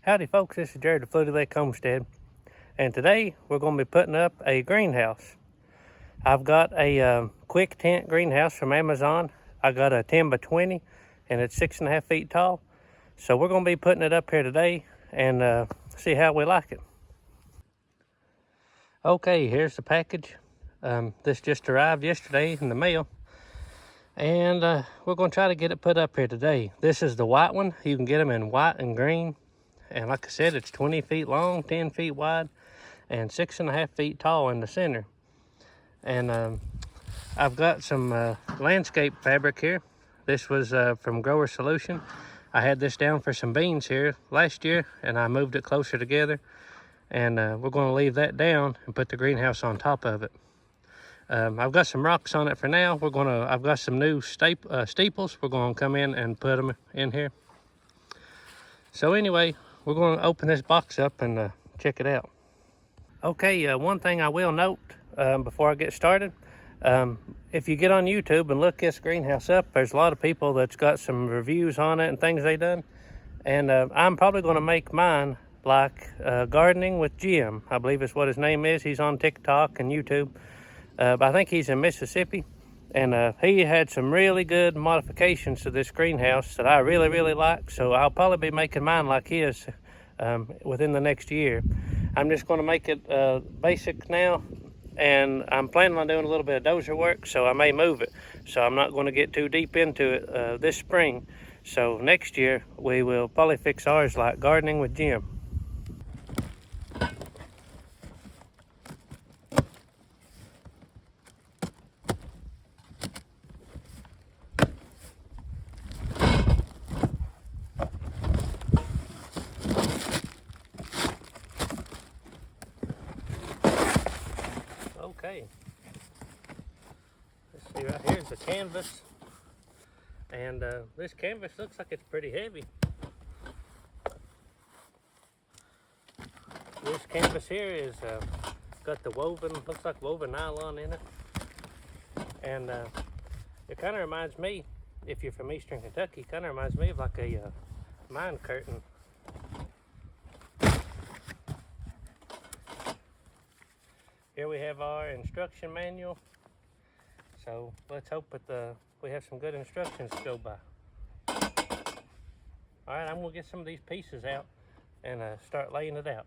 Howdy folks, this is Jared the Fluty Homestead, and today we're going to be putting up a greenhouse. I've got a Quictent greenhouse from Amazon. I got a 10 by 20 and it's 6.5 feet tall. So we're going to be putting it up here today and see how we like it. Okay, here's the package. This just arrived yesterday in the mail. And we're going to try to get it put up here today. This is the white one. You can get them in white and green. And like I said, it's 20 feet long, 10 feet wide, and 6.5 feet tall in the center. And I've got some landscape fabric here. This was from Grower Solution. I had this down for some beans here last year, and I moved it closer together. And we're going to leave that down and put the greenhouse on top of it. I've got some rocks on it for now. I've got some new steeples. We're going to come in and put them in here. So anyway, we're going to open this box up and check it out. Okay, one thing I will note before I get started, if you get on YouTube and look this greenhouse up, there's a lot of people that's got some reviews on it and things they done. And I'm probably going to make mine like Gardening with Jim. I believe is what his name is. He's on TikTok and YouTube. But I think he's in Mississippi, and he had some really good modifications to this greenhouse that I really like. So I'll probably be making mine like his within the next year. I'm just going to make it basic now, and I'm planning on doing a little bit of dozer work, so I may move it. So I'm not going to get too deep into it this spring. So next year we will probably fix ours like Gardening with Jim. Okay, let's see, right here's the canvas, and this canvas looks like it's pretty heavy. This canvas here is got the woven, looks like woven nylon in it, and it kind of reminds me, if you're from Eastern Kentucky, kind of reminds me of like a mine curtain. Here we have our instruction manual. So let's hope that we have some good instructions to go by. All right, I'm gonna get some of these pieces out and start laying it out.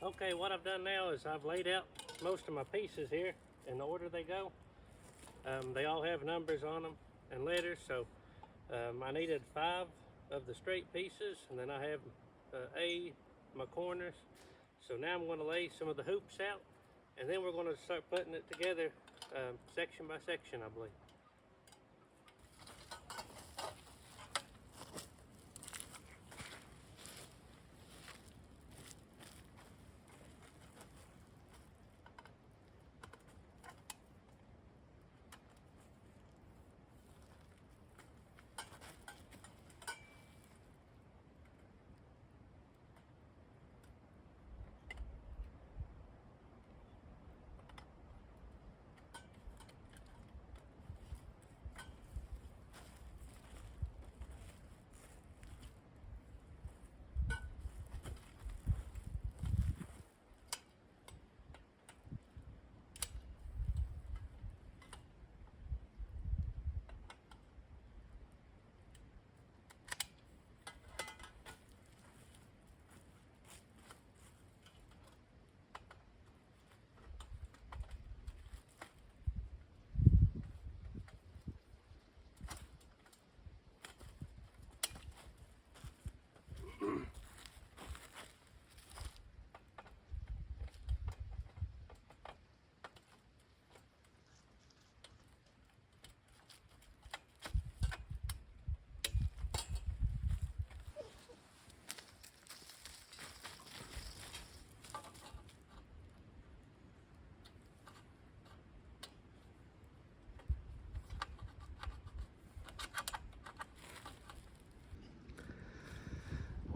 Okay, what I've done now is I've laid out most of my pieces here in the order they go. They all have numbers on them and letters, so I needed 5 of the straight pieces, and then I have my corners. So now I'm going to lay some of the hoops out, and then we're going to start putting it together section by section, I believe.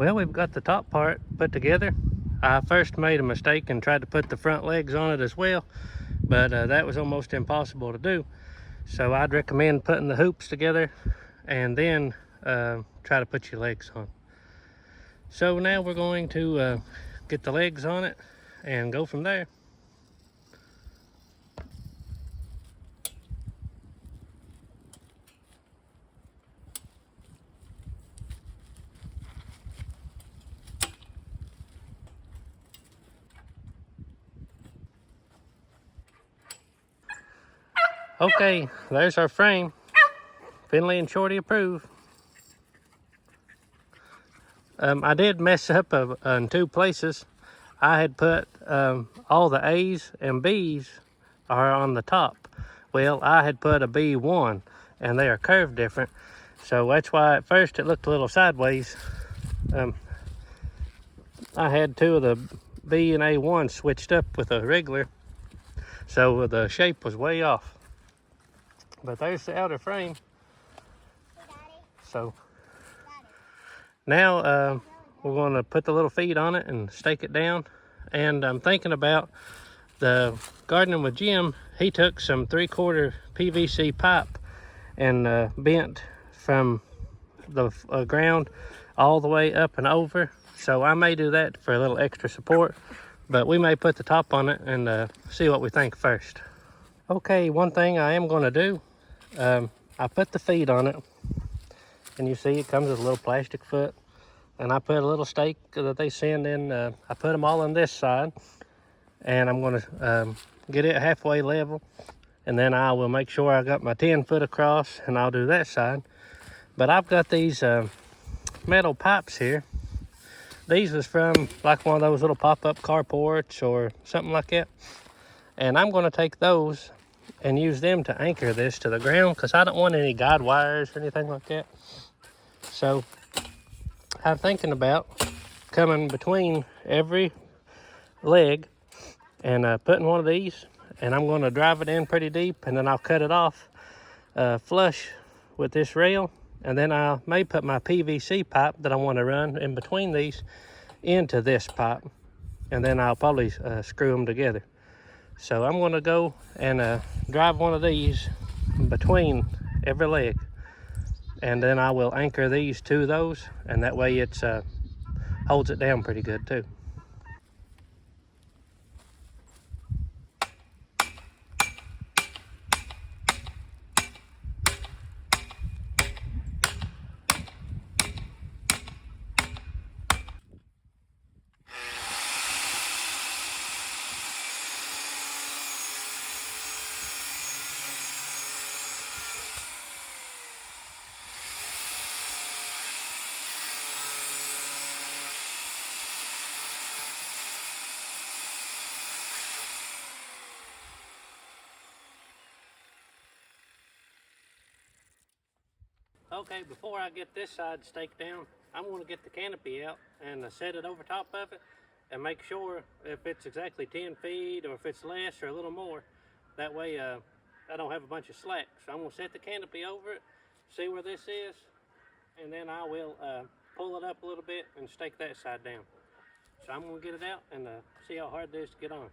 Well, we've got the top part put together. I first made a mistake and tried to put the front legs on it as well, but that was almost impossible to do. So I'd recommend putting the hoops together and then try to put your legs on. So now we're going to get the legs on it and go from there. Okay, there's our frame. Finley and Shorty approve. I did mess up in two places. I had put all the A's and B's are on the top. Well, I had put a B1 and they are curved different. So that's why at first it looked a little sideways. I had two of the B and A1 switched up with a regular. So the shape was way off. But there's the outer frame. So now we're going to put the little feet on it and stake it down. And I'm thinking about the gardening with Jim. He took some 3/4 PVC pipe and bent from the ground all the way up and over. So I may do that for a little extra support, but we may put the top on it and see what we think first. Okay, one thing I am going to do, I put the feet on it, and you see it comes with a little plastic foot, and I put a little stake that they send in. I put them all on this side, and I'm going to get it halfway level, and then I will make sure I got my 10 foot across, and I'll do that side. But I've got these metal pipes here. These was from like one of those little pop-up carports or something like that, and I'm going to take those and use them to anchor this to the ground because I don't want any guide wires or anything like that. So I'm thinking about coming between every leg and putting one of these, and I'm going to drive it in pretty deep, and then I'll cut it off flush with this rail, and then I may put my PVC pipe that I want to run in between these into this pipe, and then I'll probably screw them together. So I'm going to go and drive one of these between every leg, and then I will anchor these to those, and that way it's holds it down pretty good too. Okay, before I get this side staked down, I'm going to get the canopy out and set it over top of it and make sure if it's exactly 10 feet or if it's less or a little more. That way I don't have a bunch of slack. So I'm going to set the canopy over it, see where this is, and then I will pull it up a little bit and stake that side down. So I'm going to get it out and see how hard it is to get on.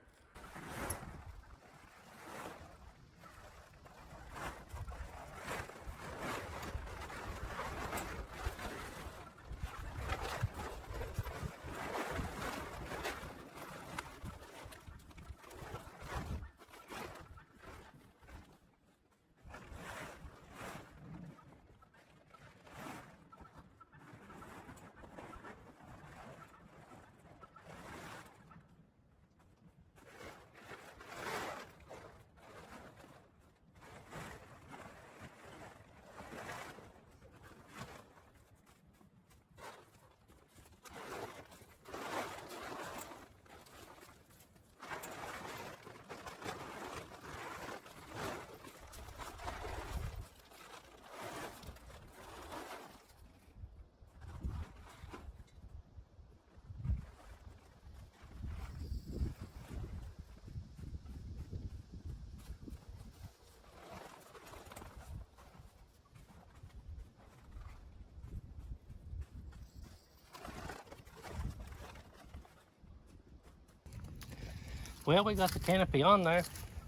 Well, we got the canopy on there,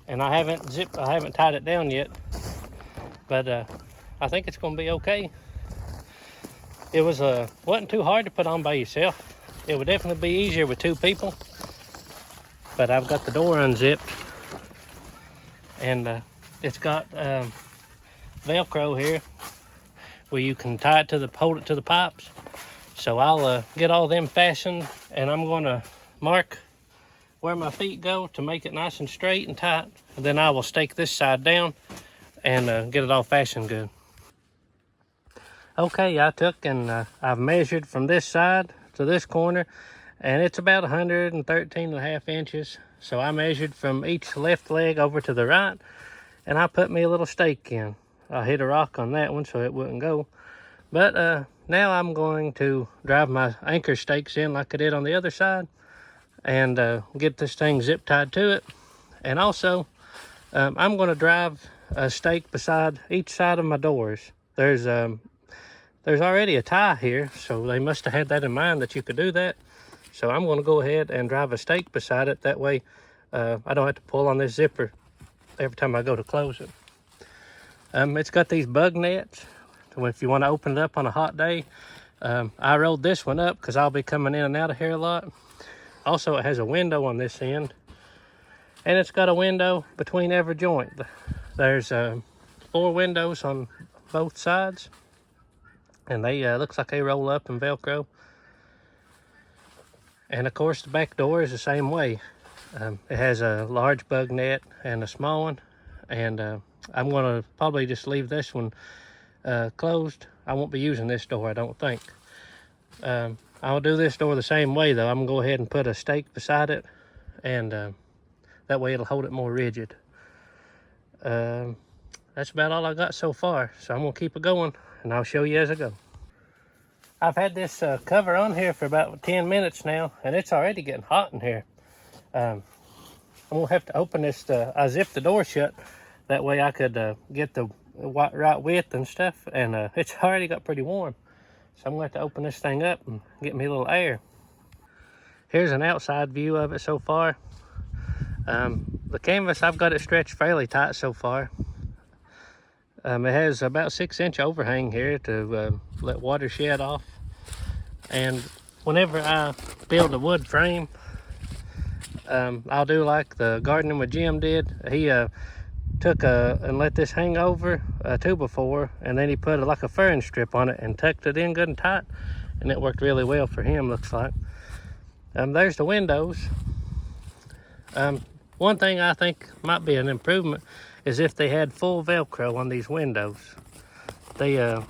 and I haven't tied it down yet, but I think it's gonna be okay. It wasn't too hard to put on by yourself. It would definitely be easier with 2 people, but I've got the door unzipped, and it's got Velcro here where you can hold it to the pipes. So I'll get all them fastened, and I'm gonna mark where my feet go to make it nice and straight and tight. And then I will stake this side down and get it all fastened good. Okay, I took and I've measured from this side to this corner, and it's about 113.5 inches. So I measured from each left leg over to the right, and I put me a little stake in. I hit a rock on that one so it wouldn't go. But now I'm going to drive my anchor stakes in like I did on the other side, and get this thing zip tied to it. And also, I'm going to drive a stake beside each side of my doors. There's already a tie here, so they must have had that in mind that you could do that. So I'm going to go ahead and drive a stake beside it. That way I don't have to pull on this zipper every time I go to close it. It's got these bug nets, so if you want to open it up on a hot day. I rolled this one up because I'll be coming in and out of here a lot. Also, it has a window on this end, and it's got a window between every joint. There's 4 windows on both sides, and they looks like they roll up and Velcro. And of course, the back door is the same way. It has a large bug net and a small one, and I'm going to probably just leave this one closed. I won't be using this door, I don't think. I'll do this door the same way though. I'm gonna go ahead and put a stake beside it, and that way it'll hold it more rigid. That's about all I got so far, so I'm gonna keep it going, and I'll show you as I go. I've had this cover on here for about 10 minutes now, and it's already getting hot in here. I'm gonna have to open this. I zipped the door shut, that way I could get the right width and stuff, and it's already got pretty warm. So I'm going to have to open this thing up and get me a little air. Here's an outside view of it so far. The canvas, I've got it stretched fairly tight so far. It has about 6-inch overhang here to let water shed off. And whenever I build a wood frame, I'll do like the gardening with Jim did. He took and let this hang over a 2x4, and then he put like a furring strip on it and tucked it in good and tight, and it worked really well for him, looks like. There's the windows. One thing I think might be an improvement is if they had full Velcro on these windows. They I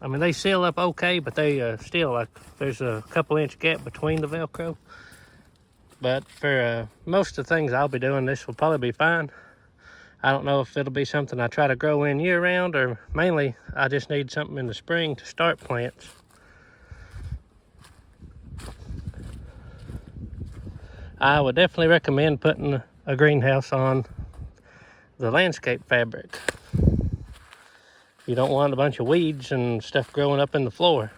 mean, they seal up okay, but they still, like, there's a couple inch gap between the Velcro. But for most of the things I'll be doing, this will probably be fine. I don't know if it'll be something I try to grow in year round, or mainly I just need something in the spring to start plants. I would definitely recommend putting a greenhouse on the landscape fabric. You don't want a bunch of weeds and stuff growing up in the floor.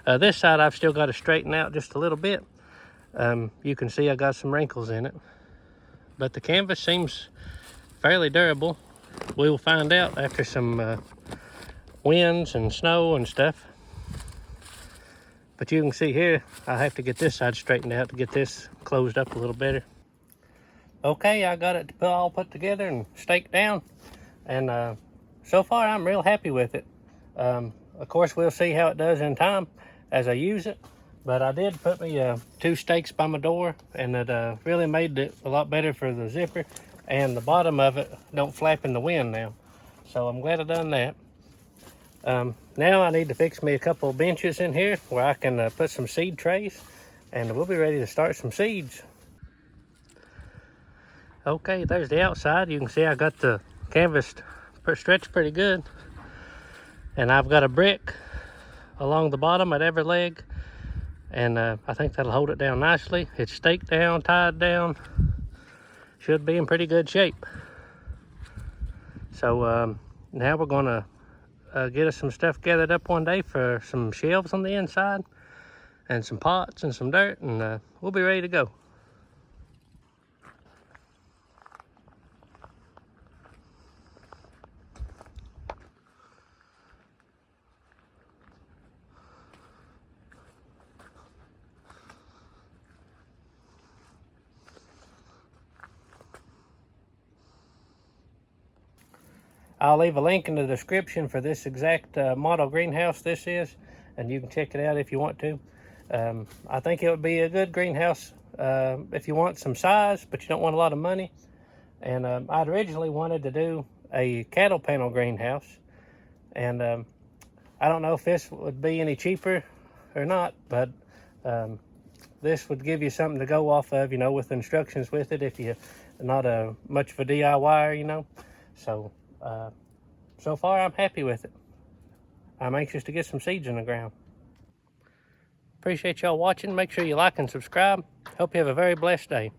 This side I've still got to straighten out just a little bit. You can see I got some wrinkles in it, but the canvas seems fairly durable. We'll find out after some winds and snow and stuff. But you can see here, I have to get this side straightened out to get this closed up a little better. Okay, I got it all put together and staked down, and so far I'm real happy with it. Of course, we'll see how it does in time as I use it, but I did put me 2 stakes by my door, and it really made it a lot better for the zipper, and the bottom of it don't flap in the wind now. So I'm glad I done that. Now I need to fix me a couple of benches in here where I can put some seed trays, and we'll be ready to start some seeds. Okay, there's the outside. You can see I got the canvas stretched pretty good, and I've got a brick along the bottom at every leg, and I think that'll hold it down nicely. It's staked down, tied down, should be in pretty good shape. So now we're gonna get us some stuff gathered up one day for some shelves on the inside, and some pots and some dirt, and we'll be ready to go. I'll leave a link in the description for this exact model greenhouse this is, and you can check it out if you want to. I think it would be a good greenhouse if you want some size, but you don't want a lot of money. And I'd originally wanted to do a cattle panel greenhouse, and I don't know if this would be any cheaper or not, but this would give you something to go off of, you know, with instructions with it if you're not much of a DIYer, you know. So so far I'm happy with it. I'm anxious to get some seeds in the ground. Appreciate y'all watching. Make sure you like and subscribe. Hope you have a very blessed day.